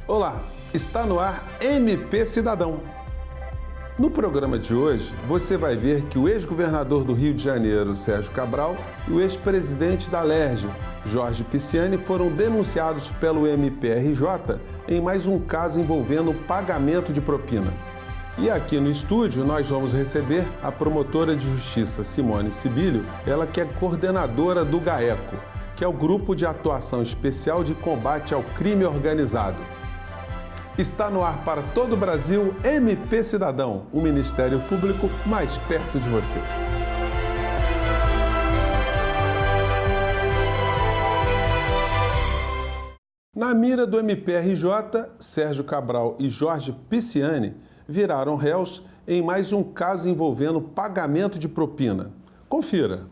Olá, está no ar MP Cidadão. No programa de hoje, você vai ver que o ex-governador do Rio de Janeiro, Sérgio Cabral, e o ex-presidente da Alerj, Jorge Pisciani, foram denunciados pelo MPRJ em mais um caso envolvendo pagamento de propina. E aqui no estúdio nós vamos receber a promotora de justiça Simone Sibilio, ela que é coordenadora do GAECO, que é o Grupo de Atuação Especial de Combate ao Crime Organizado. Está no ar para todo o Brasil MP Cidadão, o Ministério Público mais perto de você. Na mira do MPRJ, Sérgio Cabral e Jorge Pisciani viraram réus em mais um caso envolvendo pagamento de propina. Confira.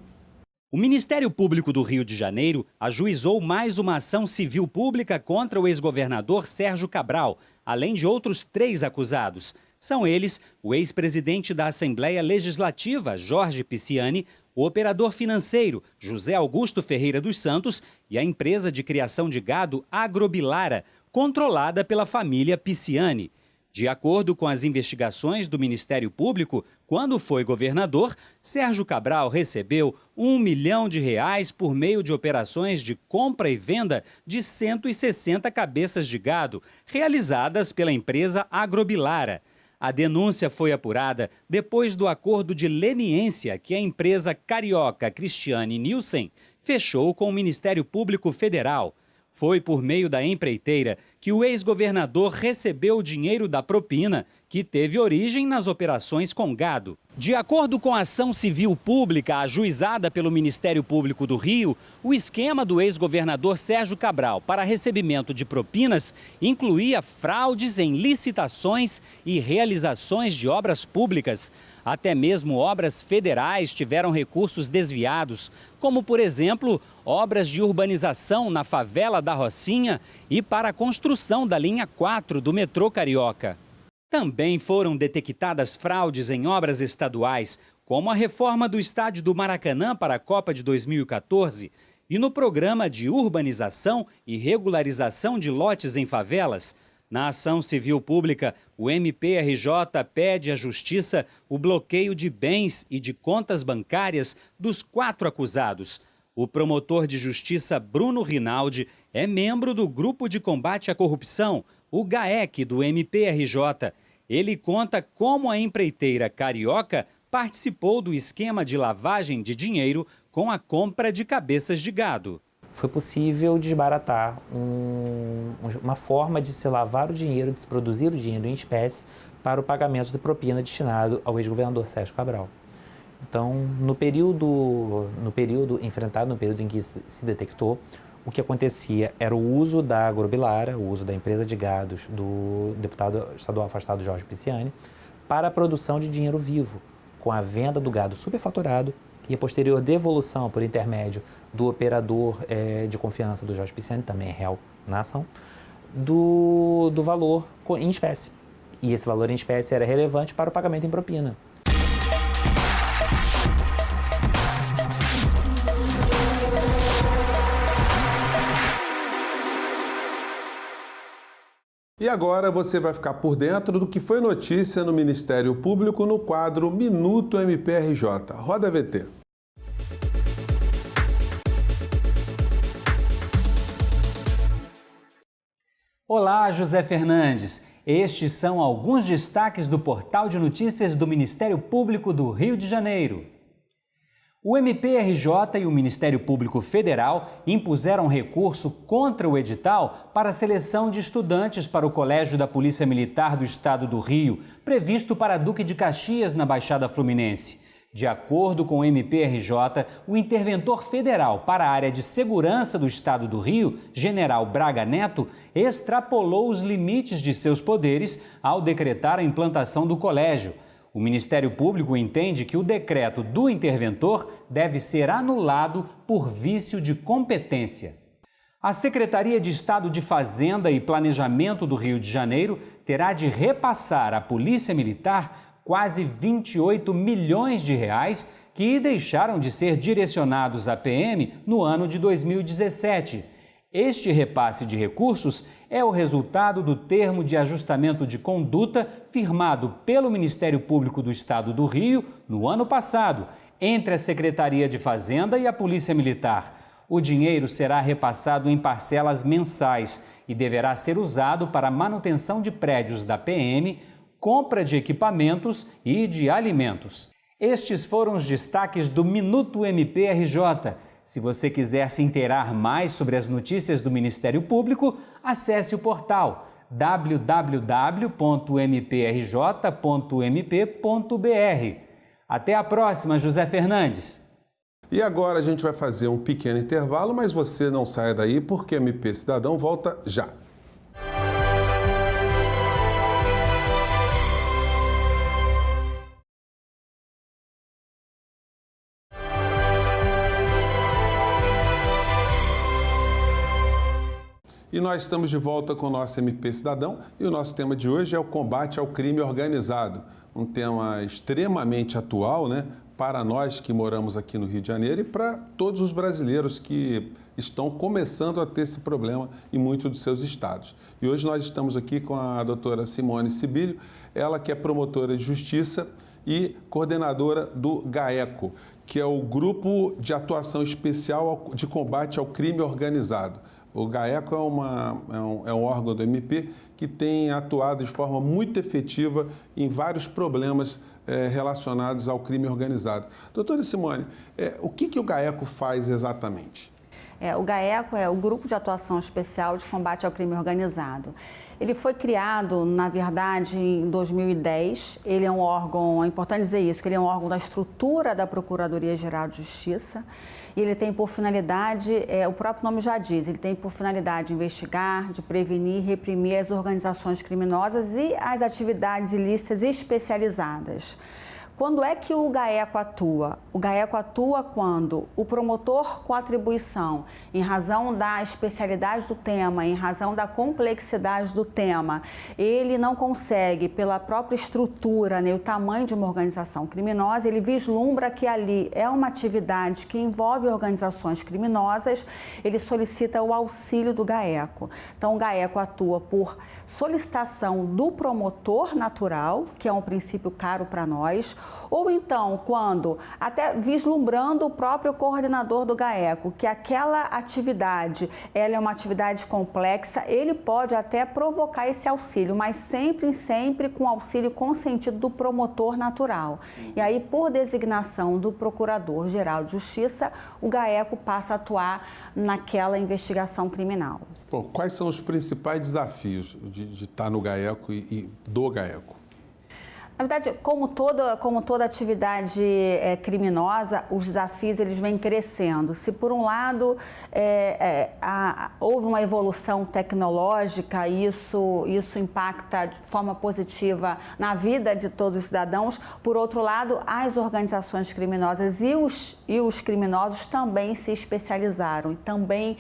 O Ministério Público do Rio de Janeiro ajuizou mais uma ação civil pública contra o ex-governador Sérgio Cabral, além de outros 3 acusados. São eles o ex-presidente da Assembleia Legislativa, Jorge Pisciani, o operador financeiro, José Augusto Ferreira dos Santos, e a empresa de criação de gado Agrobilara, controlada pela família Pisciani. De acordo com as investigações do Ministério Público, quando foi governador, Sérgio Cabral recebeu R$1 milhão por meio de operações de compra e venda de 160 cabeças de gado, realizadas pela empresa Agrobilara. A denúncia foi apurada depois do acordo de leniência que a empresa carioca Cristiane Nielsen fechou com o Ministério Público Federal. Foi por meio da empreiteira que o ex-governador recebeu o dinheiro da propina, que teve origem nas operações com gado. De acordo com a ação civil pública ajuizada pelo Ministério Público do Rio, o esquema do ex-governador Sérgio Cabral para recebimento de propinas incluía fraudes em licitações e realizações de obras públicas. Até mesmo obras federais tiveram recursos desviados, como, por exemplo, obras de urbanização na favela da Rocinha e para a construção da linha 4 do metrô carioca. Também foram detectadas fraudes em obras estaduais, como a reforma do estádio do Maracanã para a Copa de 2014 e no programa de urbanização e regularização de lotes em favelas. Na ação civil pública, o MPRJ pede à Justiça o bloqueio de bens e de contas bancárias dos 4 acusados. O promotor de justiça Bruno Rinaldi é membro do Grupo de Combate à Corrupção, o GAEC do MPRJ. Ele conta como a empreiteira carioca participou do esquema de lavagem de dinheiro com a compra de cabeças de gado. Foi possível desbaratar uma forma de se lavar o dinheiro, de se produzir o dinheiro em espécie para o pagamento de propina destinado ao ex-governador Sérgio Cabral. Então, no período em que se detectou, o que acontecia era o uso da Agrobilara, o uso da empresa de gados do deputado estadual afastado Jorge Pisciani, para a produção de dinheiro vivo, com a venda do gado superfaturado e a posterior devolução por intermédio do operador de confiança do Jorge Pisciani, também é réu na ação, do valor em espécie. E esse valor em espécie era relevante para o pagamento em propina. E agora você vai ficar por dentro do que foi notícia no Ministério Público no quadro Minuto MPRJ. Roda VT. Olá, José Fernandes. Estes são alguns destaques do portal de notícias do Ministério Público do Rio de Janeiro. O MPRJ e o Ministério Público Federal impuseram recurso contra o edital para a seleção de estudantes para o Colégio da Polícia Militar do Estado do Rio, previsto para Duque de Caxias, na Baixada Fluminense. De acordo com o MPRJ, o interventor federal para a área de segurança do Estado do Rio, General Braga Neto, extrapolou os limites de seus poderes ao decretar a implantação do colégio. O Ministério Público entende que o decreto do interventor deve ser anulado por vício de competência. A Secretaria de Estado de Fazenda e Planejamento do Rio de Janeiro terá de repassar à Polícia Militar quase 28 milhões de reais que deixaram de ser direcionados à PM no ano de 2017. Este repasse de recursos é o resultado do termo de ajustamento de conduta firmado pelo Ministério Público do Estado do Rio no ano passado, entre a Secretaria de Fazenda e a Polícia Militar. O dinheiro será repassado em parcelas mensais e deverá ser usado para a manutenção de prédios da PM, compra de equipamentos e de alimentos. Estes foram os destaques do Minuto MPRJ. Se você quiser se inteirar mais sobre as notícias do Ministério Público, acesse o portal www.mprj.mp.br. Até a próxima, José Fernandes. E agora a gente vai fazer um pequeno intervalo, mas você não saia daí porque MP Cidadão volta já. E nós estamos de volta com o nosso MP Cidadão e o nosso tema de hoje é o combate ao crime organizado. Um tema extremamente atual, né? Para nós que moramos aqui no Rio de Janeiro e para todos os brasileiros que estão começando a ter esse problema em muitos dos seus estados. E hoje nós estamos aqui com a doutora Simone Sibilho, ela que é promotora de justiça e coordenadora do GAECO, que é o Grupo de Atuação Especial de Combate ao Crime Organizado. O GAECO é um órgão do MP que tem atuado de forma muito efetiva em vários problemas relacionados ao crime organizado. Doutora Simone, o que o GAECO faz exatamente? O GAECO é o Grupo de Atuação Especial de Combate ao Crime Organizado. Ele foi criado, na verdade, em 2010. Ele é um órgão, é importante dizer isso, que ele é um órgão da estrutura da Procuradoria-Geral de Justiça. E ele tem por finalidade, o próprio nome já diz, ele tem por finalidade de investigar, de prevenir e reprimir as organizações criminosas e as atividades ilícitas especializadas. Quando é que o GAECO atua? O GAECO atua quando o promotor com atribuição, em razão da especialidade do tema, em razão da complexidade do tema, ele não consegue, pela própria estrutura, né, o tamanho de uma organização criminosa, ele vislumbra que ali é uma atividade que envolve organizações criminosas, ele solicita o auxílio do GAECO. Então, o GAECO atua por solicitação do promotor natural, que é um princípio caro para nós, ou então, quando, até vislumbrando o próprio coordenador do GAECO, que aquela atividade, ela é uma atividade complexa, ele pode até provocar esse auxílio, mas sempre com auxílio consentido do promotor natural. E aí, por designação do Procurador-Geral de Justiça, o GAECO passa a atuar naquela investigação criminal. Bom, quais são os principais desafios de estar no GAECO e do GAECO? Na verdade, como toda atividade criminosa, os desafios eles vêm crescendo. Se por um lado houve uma evolução tecnológica, isso impacta de forma positiva na vida de todos os cidadãos, por outro lado, as organizações criminosas e os criminosos também se especializaram e também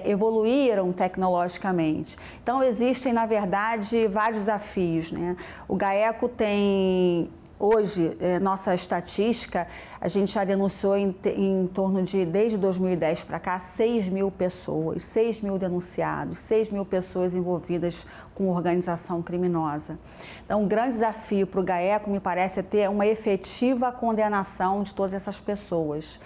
evoluíram tecnologicamente. Então, existem, na verdade, vários desafios, né? O GAECO tem, hoje, nossa estatística, a gente já denunciou em torno de, desde 2010 para cá, 6 mil pessoas, 6 mil denunciados, 6 mil pessoas envolvidas com organização criminosa. Então, um grande desafio para o GAECO, me parece, é ter uma efetiva condenação de todas essas pessoas.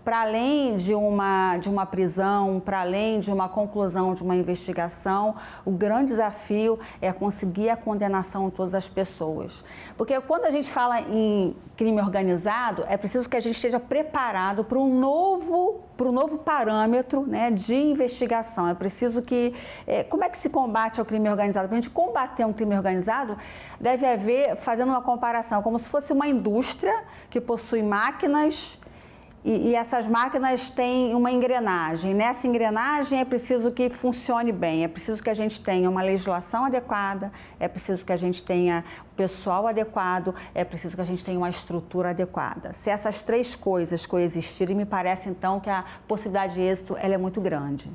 Para além de uma prisão, para além de uma conclusão de uma investigação, o grande desafio é conseguir a condenação de todas as pessoas. Porque quando a gente fala em crime organizado, é preciso que a gente esteja preparado para um novo parâmetro, né, de investigação. É preciso que... como é que se combate ao crime organizado? Para a gente combater um crime organizado, deve haver, fazendo uma comparação, como se fosse uma indústria que possui máquinas. E essas máquinas têm uma engrenagem. Nessa engrenagem é preciso que funcione bem, é preciso que a gente tenha uma legislação adequada, é preciso que a gente tenha pessoal adequado, é preciso que a gente tenha uma estrutura adequada. Se essas três coisas coexistirem, me parece então que a possibilidade de êxito ela é muito grande.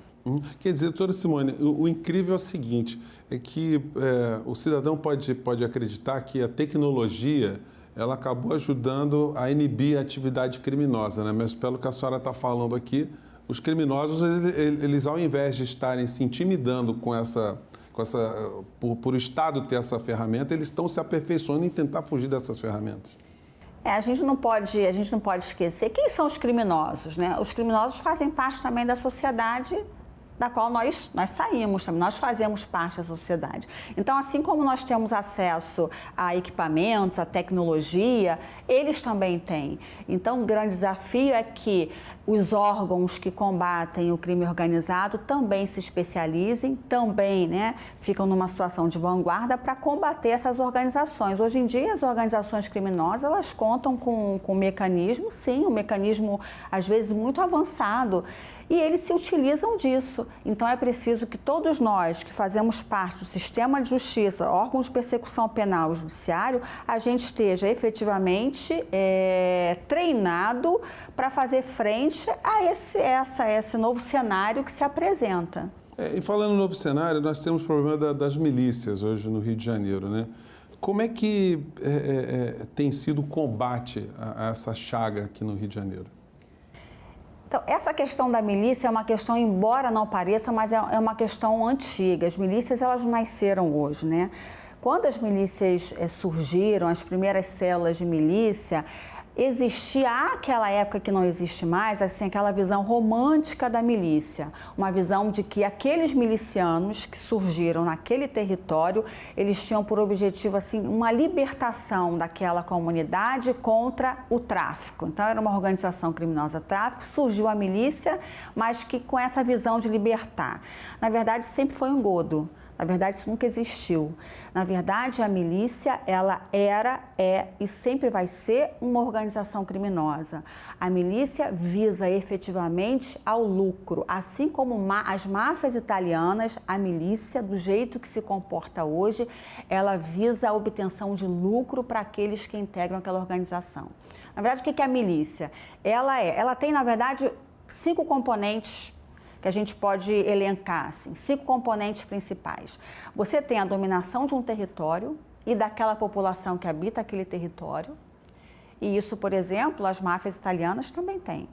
Quer dizer, doutora Simone, o incrível é o seguinte, é que o cidadão pode acreditar que a tecnologia ela acabou ajudando a inibir a atividade criminosa, né? Mas pelo que a senhora está falando aqui, os criminosos, eles ao invés de estarem se intimidando por o Estado ter essa ferramenta, eles estão se aperfeiçoando em tentar fugir dessas ferramentas. A gente não pode esquecer quem são os criminosos, né? Os criminosos fazem parte também da sociedade da qual nós saímos, nós fazemos parte da sociedade. Então, assim como nós temos acesso a equipamentos, a tecnologia, eles também têm. Então, o grande desafio é que os órgãos que combatem o crime organizado também se especializem, também, né, ficam numa situação de vanguarda para combater essas organizações. Hoje em dia, as organizações criminosas, elas contam com um mecanismo, sim, um mecanismo, às vezes, muito avançado, e eles se utilizam disso. Então, é preciso que todos nós que fazemos parte do sistema de justiça, órgãos de persecução penal e judiciário, a gente esteja efetivamente treinado para fazer frente a esse novo cenário que se apresenta. E falando no novo cenário, nós temos o problema das milícias hoje no Rio de Janeiro, né? Como é que tem sido o combate a essa chaga aqui no Rio de Janeiro? Então, essa questão da milícia é uma questão, embora não pareça, mas é uma questão antiga. As milícias, elas não nasceram hoje, né? Quando as milícias surgiram, as primeiras células de milícia, existia aquela época que não existe mais, assim, aquela visão romântica da milícia, uma visão de que aqueles milicianos que surgiram naquele território, eles tinham por objetivo assim uma libertação daquela comunidade contra o tráfico. Então era uma organização criminosa tráfico, surgiu a milícia, mas que com essa visão de libertar. Na verdade, sempre foi um engodo. Na verdade, isso nunca existiu. Na verdade, a milícia, ela é e sempre vai ser uma organização criminosa. A milícia visa efetivamente ao lucro. Assim como as máfias italianas, a milícia, do jeito que se comporta hoje, ela visa a obtenção de lucro para aqueles que integram aquela organização. Na verdade, o que é a milícia? Ela tem, na verdade, 5 componentes que a gente pode elencar, assim, 5 componentes principais. Você tem a dominação de um território e daquela população que habita aquele território. E isso, por exemplo, as máfias italianas também têm.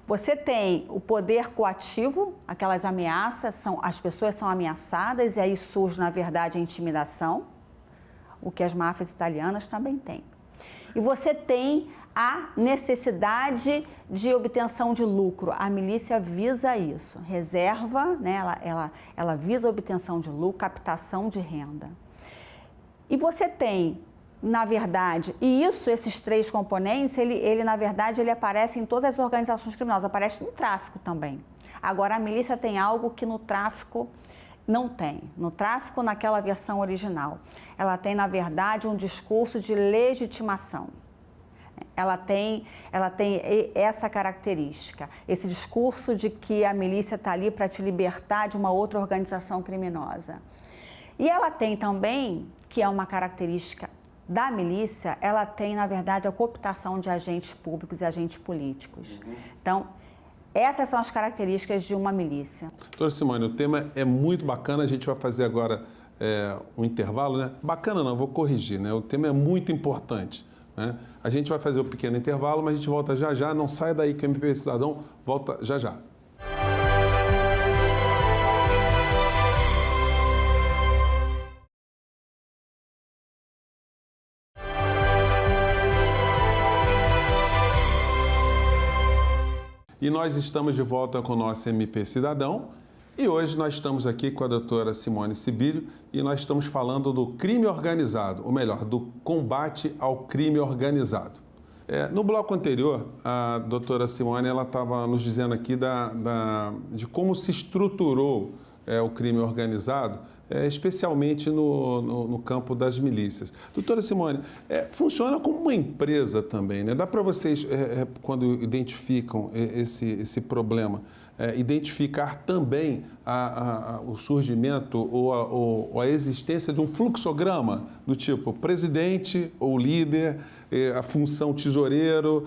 Você tem o poder coativo, aquelas ameaças, as pessoas são ameaçadas e aí surge, na verdade, a intimidação, o que as máfias italianas também têm. E você tem a necessidade de obtenção de lucro. A milícia visa isso, reserva, né? Ela visa a obtenção de lucro, captação de renda. E você tem, na verdade, esses 3 componentes, na verdade, ele aparece em todas as organizações criminosas, aparece no tráfico também. Agora, a milícia tem algo que no tráfico não tem. No tráfico, naquela versão original, ela tem, na verdade, um discurso de legitimação. Ela tem essa característica, esse discurso de que a milícia está ali para te libertar de uma outra organização criminosa. E ela tem também, que é uma característica da milícia, ela tem, na verdade, a cooptação de agentes públicos e agentes políticos. Então, essas são as características de uma milícia. Doutora Simone, o tema é muito bacana, a gente vai fazer agora um intervalo, né? Bacana não, vou corrigir, né? O tema é muito importante, né? A gente vai fazer um pequeno intervalo, mas a gente volta já já. Não sai daí que o MP Cidadão volta já já. E nós estamos de volta com o nosso MP Cidadão. E hoje nós estamos aqui com a doutora Simone Sibílio e nós estamos falando do crime organizado, ou melhor, do combate ao crime organizado. No bloco anterior, a doutora Simone estava nos dizendo aqui de como se estruturou o crime organizado, especialmente no campo das milícias. Doutora Simone, funciona como uma empresa também, né? Dá para vocês, quando identificam esse problema, identificar também o surgimento ou a existência de um fluxograma do tipo presidente ou líder, a função tesoureiro.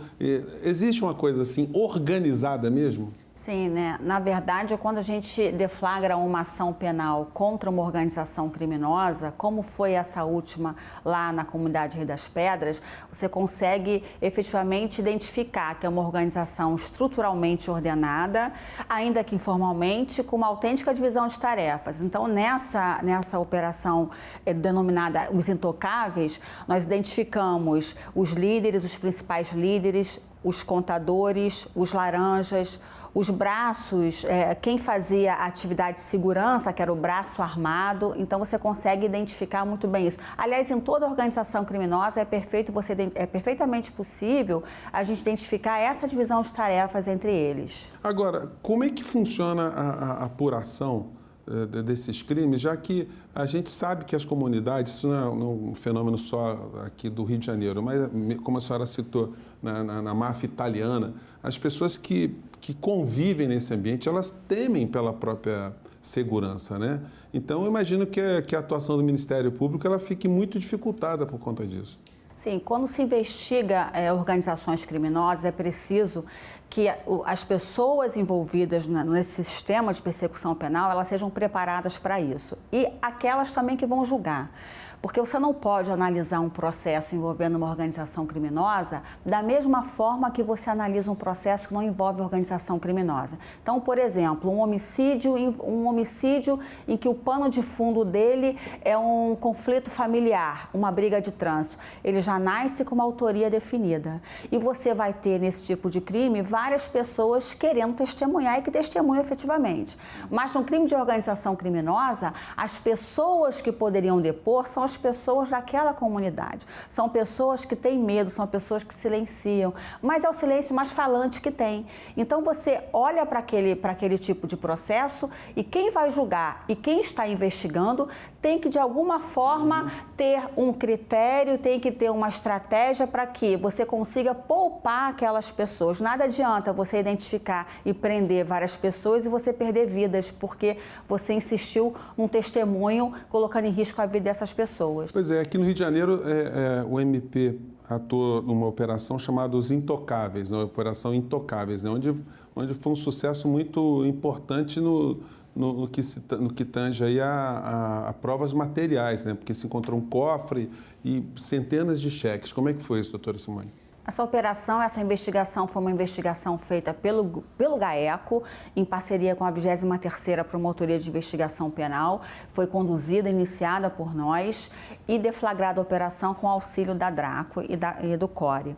Existe uma coisa assim organizada mesmo? Sim, né? Na verdade, quando a gente deflagra uma ação penal contra uma organização criminosa, como foi essa última lá na comunidade Rio das Pedras, você consegue efetivamente identificar que é uma organização estruturalmente ordenada, ainda que informalmente, com uma autêntica divisão de tarefas. Então, nessa operação denominada Os Intocáveis, nós identificamos os líderes, os principais líderes, os contadores, os laranjas, os braços, quem fazia a atividade de segurança, que era o braço armado. Então, você consegue identificar muito bem isso. Aliás, em toda organização criminosa é perfeitamente possível a gente identificar essa divisão de tarefas entre eles. Agora, como é que funciona a apuração desses crimes, já que a gente sabe que as comunidades, isso não é um fenômeno só aqui do Rio de Janeiro, mas como a senhora citou, na máfia italiana, as pessoas que convivem nesse ambiente, elas temem pela própria segurança, né? Então, eu imagino que a atuação do Ministério Público ela fique muito dificultada por conta disso. Sim, quando se investiga organizações criminosas, é preciso que as pessoas envolvidas nesse sistema de persecução penal, elas sejam preparadas para isso. E aquelas também que vão julgar. Porque você não pode analisar um processo envolvendo uma organização criminosa da mesma forma que você analisa um processo que não envolve organização criminosa. Então, por exemplo, um homicídio em que o pano de fundo dele é um conflito familiar, uma briga de trânsito. Ele já nasce com uma autoria definida. E você vai ter, nesse tipo de crime, várias pessoas querendo testemunhar e que testemunham efetivamente. Mas no crime de organização criminosa, as pessoas que poderiam depor são as pessoas daquela comunidade. São pessoas que têm medo, são pessoas que silenciam, mas é o silêncio mais falante que tem. Então você olha para aquele tipo de processo e quem vai julgar e quem está investigando tem que de alguma forma ter um critério, tem que ter uma estratégia para que você consiga poupar aquelas pessoas. Nada adianta você identificar e prender várias pessoas e você perder vidas, porque você insistiu num testemunho colocando em risco a vida dessas pessoas. Pois é, aqui no Rio de Janeiro o MP atuou numa operação chamada Os Intocáveis, uma operação Intocáveis, né, onde foi um sucesso muito importante no que tange aí a provas materiais, né, porque se encontrou um cofre e centenas de cheques. Como é que foi isso, doutora Simone? Essa investigação foi uma investigação feita pelo GAECO, em parceria com a 23ª Promotoria de Investigação Penal. Foi conduzida, iniciada por nós e deflagrada a operação com auxílio da DRACO e do CORE.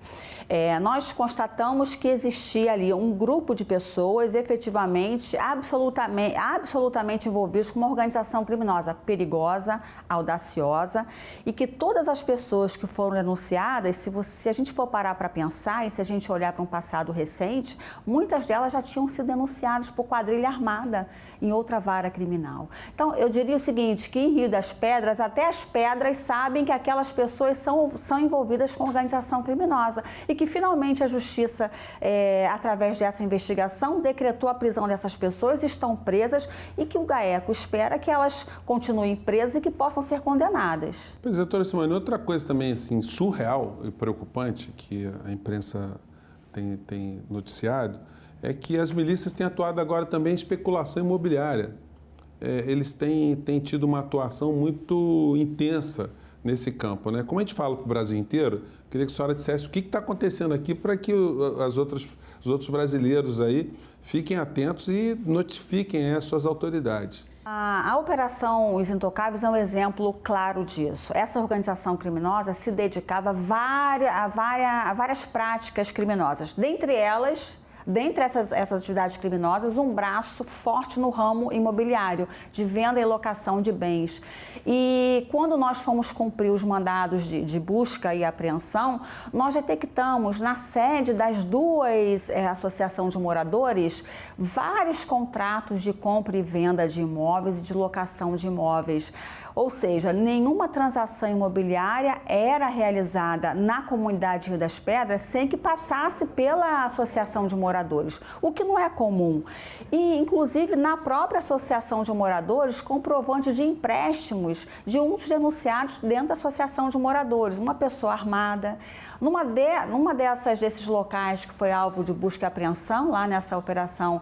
Nós constatamos que existia ali um grupo de pessoas efetivamente, absolutamente envolvidos com uma organização criminosa perigosa, audaciosa, e que todas as pessoas que foram denunciadas, se a gente for parar para pensar, e se a gente olhar para um passado recente, muitas delas já tinham sido denunciadas por quadrilha armada em outra vara criminal. Então, eu diria o seguinte, que em Rio das Pedras, até as pedras sabem que aquelas pessoas são envolvidas com organização criminosa e que, finalmente, a Justiça, através dessa investigação, decretou a prisão dessas pessoas, estão presas e que o GAECO espera que elas continuem presas e que possam ser condenadas. Pois é, doutora Simone, outra coisa também assim, surreal e preocupante que a imprensa tem noticiado é que as milícias têm atuado agora também em especulação imobiliária. Eles têm tido uma atuação muito intensa nesse campo, né? Como a gente fala para o Brasil inteiro, queria que a senhora dissesse o que está acontecendo aqui para que os outros brasileiros aí fiquem atentos e notifiquem as suas autoridades. A Operação Os Intocáveis é um exemplo claro disso. Essa organização criminosa se dedicava a várias práticas criminosas. Dentre essas atividades criminosas, um braço forte no ramo imobiliário, de venda e locação de bens. E quando nós fomos cumprir os mandados de busca e apreensão, nós detectamos na sede das duas associações de moradores vários contratos de compra e venda de imóveis e de locação de imóveis. Ou seja, nenhuma transação imobiliária era realizada na comunidade Rio das Pedras sem que passasse pela associação de moradores moradores, o que não é comum. E, inclusive, na própria associação de moradores, comprovante de empréstimos de um dos denunciados dentro da associação de moradores, uma pessoa armada. Numa desses locais que foi alvo de busca e apreensão, lá nessa operação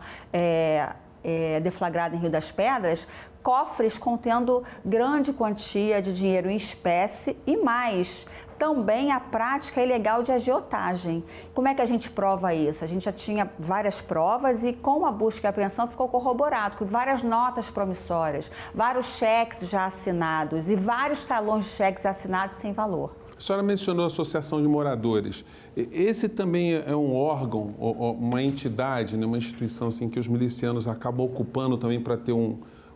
deflagrada em Rio das Pedras, cofres contendo grande quantia de dinheiro em espécie e mais, também a prática ilegal de agiotagem. Como é que a gente prova isso? A gente já tinha várias provas e com a busca e apreensão ficou corroborado com várias notas promissórias, vários cheques já assinados e vários talões de cheques assinados sem valor. A senhora mencionou a Associação de Moradores. Esse também é um órgão, uma entidade, né, uma instituição assim, que os milicianos acabam ocupando também para ter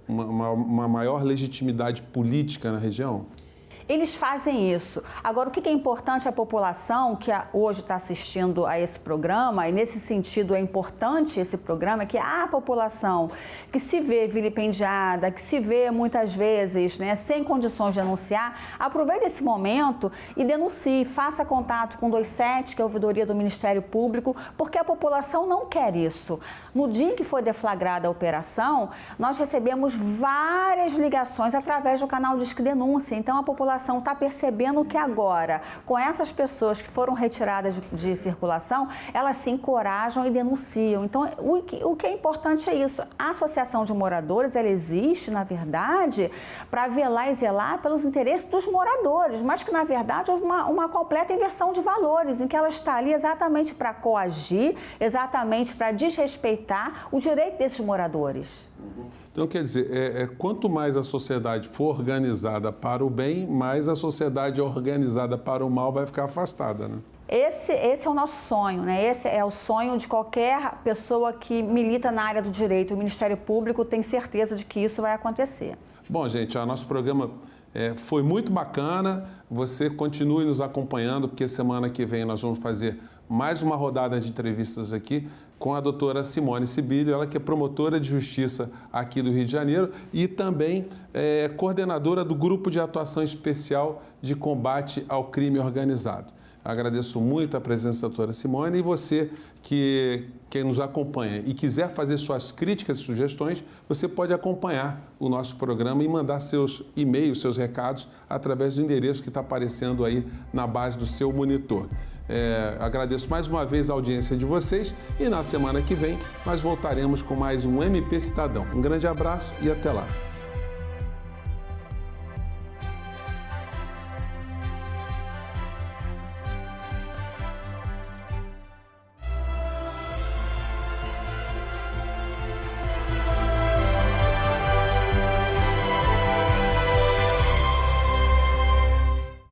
uma maior legitimidade política na região? Eles fazem isso. Agora, o que é importante à população que hoje está assistindo a esse programa, e nesse sentido é importante esse programa, é que a população que se vê vilipendiada, que se vê muitas vezes, né, sem condições de denunciar, aproveite esse momento e denuncie, faça contato com o 127, que é a ouvidoria do Ministério Público, porque a população não quer isso. No dia em que foi deflagrada a operação, nós recebemos várias ligações através do canal Disque Denúncia. Então, a população está percebendo que agora, com essas pessoas que foram retiradas de circulação, elas se encorajam e denunciam. Então, o que é importante é isso. A Associação de Moradores, ela existe, na verdade, para velar e zelar pelos interesses dos moradores, mas que, na verdade, houve uma completa inversão de valores, em que ela está ali exatamente para coagir, exatamente para desrespeitar o direito desses moradores. Então, quer dizer, quanto mais a sociedade for organizada para o bem, mais a sociedade organizada para o mal vai ficar afastada, né? Esse é o nosso sonho, né? Esse é o sonho de qualquer pessoa que milita na área do direito. O Ministério Público tem certeza de que isso vai acontecer. Bom, gente, o nosso programa foi muito bacana. Você continue nos acompanhando, porque semana que vem nós vamos fazer mais uma rodada de entrevistas aqui com a doutora Simone Sibilio, ela que é promotora de justiça aqui do Rio de Janeiro e também coordenadora do Grupo de Atuação Especial de Combate ao Crime Organizado. Agradeço muito a presença da doutora Simone e você que nos acompanha e quiser fazer suas críticas e sugestões, você pode acompanhar o nosso programa e mandar seus e-mails, seus recados, através do endereço que está aparecendo aí na base do seu monitor. Agradeço mais uma vez a audiência de vocês e na semana que vem nós voltaremos com mais um MP Cidadão. Um grande abraço e até lá.